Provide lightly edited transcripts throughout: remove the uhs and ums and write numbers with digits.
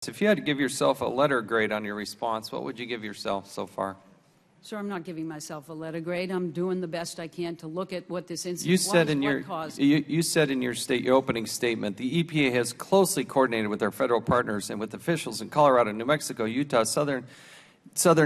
Chaffetz. If you had to give yourself a letter grade on your response, what would you give yourself so far? Sir, I'm not giving myself a letter grade. I'm doing the best I can to look at what this incident You said was, in your what caused you said in your opening statement, the EPA has closely coordinated with our federal partners and with officials in Colorado, New Mexico, Utah, Southern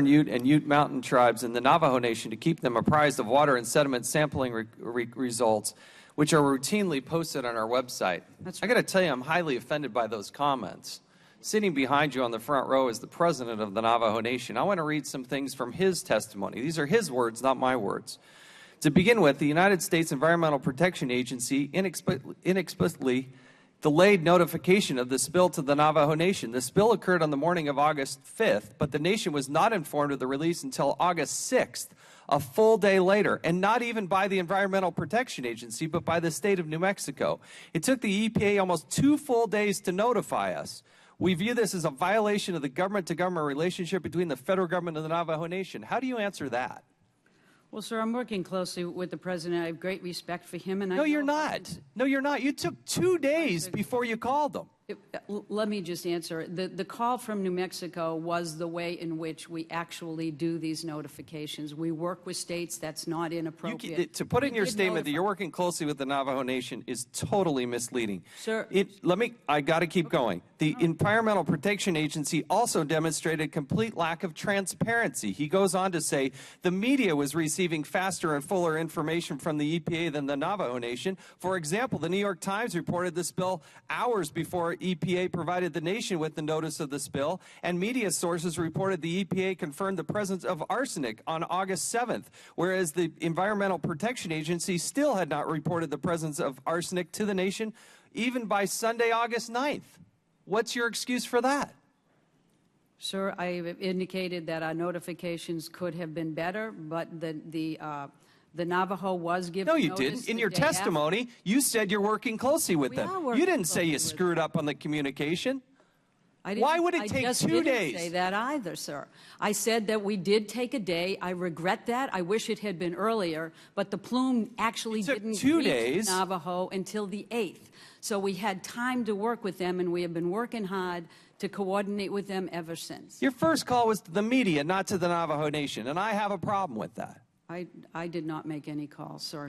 Ute and Ute Mountain tribes and the Navajo Nation to keep them apprised of water and sediment sampling results, which are routinely posted on our website. I got to tell you, I'm highly offended by those comments. Sitting behind you on the front row is the president of the Navajo Nation. I want to read some things from his testimony. These are his words, not my words. To begin with, the United States Environmental Protection Agency inexplicably delayed notification of the spill to the Navajo Nation. The spill occurred on the morning of August 5th, but the nation was not informed of the release until August 6th, a full day later, and not even by the Environmental Protection Agency, but by the state of New Mexico. It took the EPA almost 2 full days to notify us. We view this as a violation of the government-to-government relationship between the federal government and the Navajo Nation. How do you answer that? Well, sir, I'm working closely with the president. I have great respect for him. And No, you're not. No, you're not. You took 2 days before you called them. Let me just answer. The call from New Mexico was the way in which we actually do these notifications. We work with states. That's not inappropriate. To put in your statement that you're working closely with the Navajo Nation is totally misleading. Sir. I got to keep going. The Environmental Protection Agency also demonstrated complete lack of transparency. He goes on to say the media was receiving faster and fuller information from the EPA than the Navajo Nation. For example, the New York Times reported the spill hours before EPA provided the nation with the notice of the spill, and media sources reported the EPA confirmed the presence of arsenic on August 7th, whereas the Environmental Protection Agency still had not reported the presence of arsenic to the nation even by Sunday, August 9th. What's your excuse for that? Sir, I indicated that our notifications could have been better, but the Navajo was given No, you notice didn't. In the your day testimony, you said you're working closely with them. You didn't say you closely screwed up on the communication. I Why would it take 2 days? I didn't days? say that either, sir. I said that we did take a day. I regret that. I wish it had been earlier, but the plume actually didn't 2 reach days. Navajo until the 8th. So we had time to work with them, and we have been working hard to coordinate with them ever since. Your first call was to the media, not to the Navajo Nation, and I have a problem with that. I did not make any calls, sir,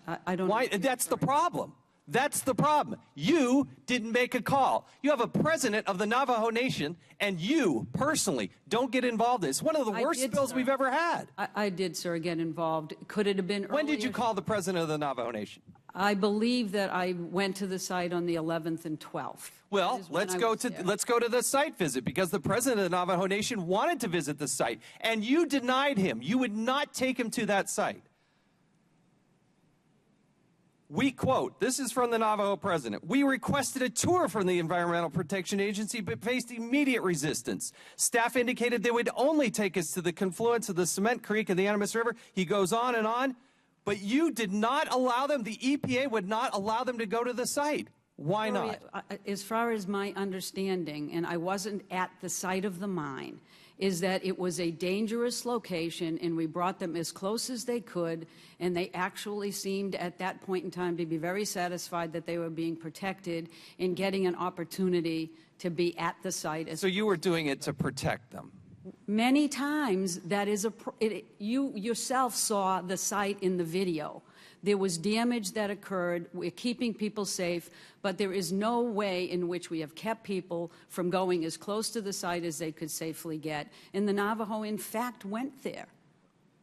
I don't Why? know. That's the problem. That's the problem. You didn't make a call. You have a president of the Navajo Nation, and you, personally, don't get involved in this. One of the worst spills we've ever had. I did, sir, get involved. Could it have been earlier? When did you call the president of the Navajo Nation? I believe that I went to the site on the 11th and 12th. Well, let's go to the site visit, because the president of the Navajo Nation wanted to visit the site, and you denied him. You would not take him to that site. We quote, this is from the Navajo president, "We requested a tour from the Environmental Protection Agency but faced immediate resistance. Staff indicated they would only take us to the confluence of the Cement Creek and the Animas River." He goes on, but you did not allow them, the EPA would not allow them to go to the site. Why not? As far as my understanding, and I wasn't at the site of the mine, is that it was a dangerous location, and we brought them as close as they could, and they actually seemed at that point in time to be very satisfied that they were being protected and getting an opportunity to be at the site. So you were doing it to protect them? Many times, that is you yourself saw the site in the video. There was damage that occurred. We're keeping people safe, but there is no way in which we have kept people from going as close to the site as they could safely get. And the Navajo, in fact, went there.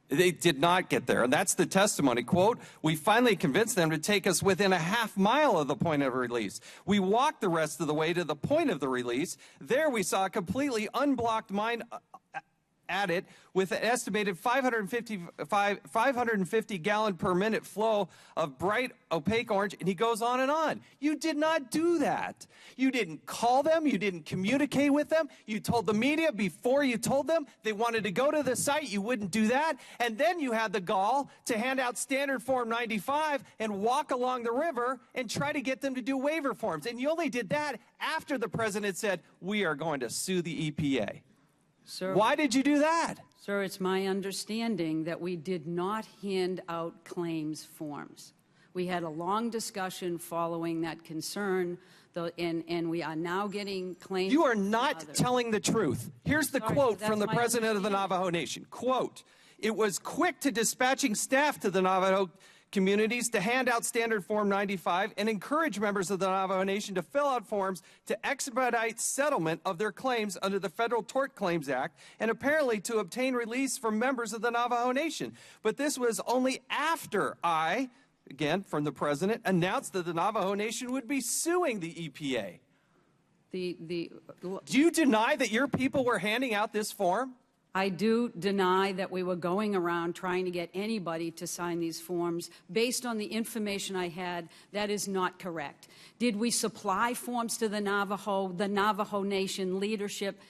They did not get there, and that's the testimony. Quote, "We finally convinced them to take us within a half mile of the point of release. We walked the rest of the way to the point of the release. There we saw a completely unblocked mine at it with an estimated 550 gallon per minute flow of bright opaque orange," and he goes on and on. You did not do that. You didn't call them. You didn't communicate with them. You told the media before you told them they wanted to go to the site. You wouldn't do that. And then you had the gall to hand out Standard Form 95 and walk along the river and try to get them to do waiver forms. And you only did that after the president said, "We are going to sue the EPA." Sir, why did you do that? Sir, it's my understanding that we did not hand out claims forms. We had a long discussion following that concern, and we are now getting claims. You are not telling the truth. Here's the quote from the president of the Navajo Nation. Quote, "It was quick to dispatching staff to the Navajo communities to hand out Standard Form 95 and encourage members of the Navajo Nation to fill out forms to expedite settlement of their claims under the Federal Tort Claims Act and apparently to obtain release from members of the Navajo Nation. But this was only after I, again from the president, announced that the Navajo Nation would be suing the EPA." Do you deny that your people were handing out this form? I do deny that we were going around trying to get anybody to sign these forms. Based on the information I had, that is not correct. Did we supply forms to the Navajo Nation leadership?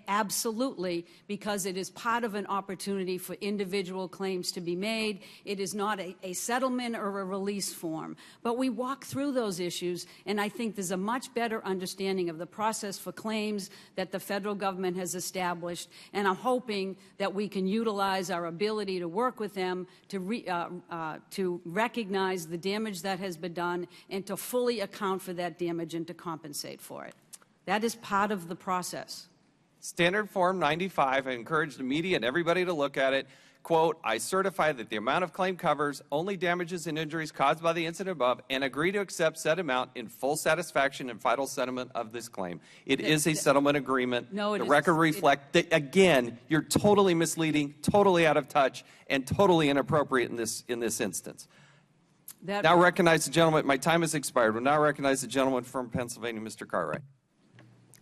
Absolutely, because it is part of an opportunity for individual claims to be made. It is not a settlement or a release form. But we walk through those issues, and I think there's a much better understanding of the process for claims that the federal government has established, and I'm hoping that we can utilize our ability to work with them to recognize the damage that has been done and to fully account for that damage and to compensate for it. That is part of the process. Standard Form 95, I encourage the media and everybody to look at it. Quote, "I certify that the amount of claim covers only damages and injuries caused by the incident above and agree to accept said amount in full satisfaction and final settlement of this claim." It is a settlement agreement. No, the record reflects that, again, you're totally misleading, totally out of touch, and totally inappropriate in this instance. Now recognize the gentleman. My time has expired. We'll now recognize the gentleman from Pennsylvania, Mr. Cartwright.